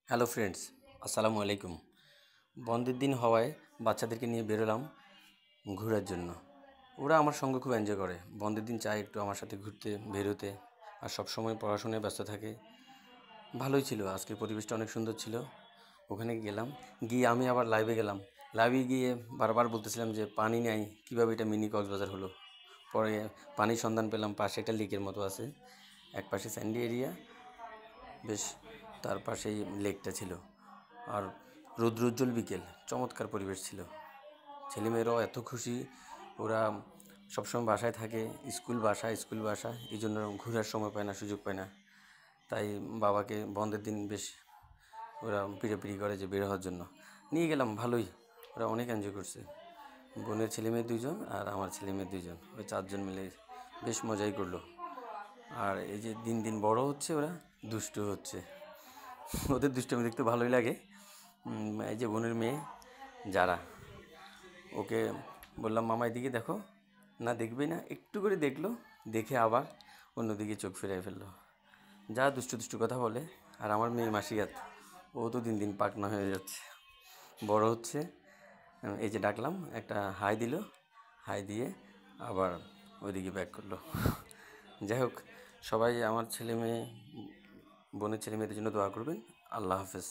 Hello friends, আসসালামু আলাইকুম। বন্ধের দিন হওয়ায় বাচ্চাদেরকে নিয়ে বেরোলাম ঘোরার জন্য। ওরা আমার সঙ্গে খুব এনজয় করে। বন্ধের দিন চায় একটু আমার সাথে ঘুরতে বেরোতে, আর সব সময় পড়াশোনায় ব্যস্ত থাকে। ভালোই ছিল, আজকের পরিবেশটা অনেক সুন্দর ছিল। ওখানে গেলাম, গিয়ে আমি আবার লাইভে গেলাম। লাইভে গিয়ে বারবার বলতেছিলাম যে পানি নেই, কীভাবে এটা মিনি কক্সবাজার হলো। পরে পানির সন্ধান পেলাম, পাশে একটা লেকের মতো আছে, এক পাশে স্যান্ডি এরিয়া, বেশ তার পাশেই লেকটা ছিল। আর রৌদ্রোজ্জ্বল বিকেল, চমৎকার পরিবেশ ছিল। ছেলেমেয়েরাও এত খুশি, ওরা সবসময় বাসায় থাকে, স্কুল বাসা, এই জন্য ঘোরার সময় পায় না, সুযোগ পায় না। তাই বাবাকে বন্ধের দিন বেশ ওরা পিড়াপিড়ি করে যে বের হওয়ার জন্য। নিয়ে গেলাম, ভালোই, ওরা অনেক এনজয় করছে। বোনের ছেলেমেয়ে দুজন আর আমার ছেলেমেয়ে দুজন, ওই চারজন মিলে বেশ মজাই করলো। আর এই যে দিন দিন বড় হচ্ছে, ওরা দুষ্টু হচ্ছে। ওদের দুষ্টামি দেখতে ভালোই লাগে। এই যে বোনের মেয়ে যারা, ওকে বললাম মামা এদিকে দেখো, না দেখবেই না, একটু করে দেখলো, দেখে আবার অন্যদিকে চোখ ফিরিয়ে ফেললো। যা দুষ্টু দুষ্টু কথা বলে। আর আমার মেয়ে মাসিয়াত, ও তো দিন দিন পাকনা হয়ে যাচ্ছে, বড় হচ্ছে। এই যে ডাকলাম, একটা হাই দিল, হাই দিয়ে আবার ওইদিকে ব্যাক করলো। যাই হোক, সবাই আমার ছেলে মেয়ে, বোনের ছেলে মেয়েদের জন্য দোয়া করবেন। আল্লাহ হাফেজ।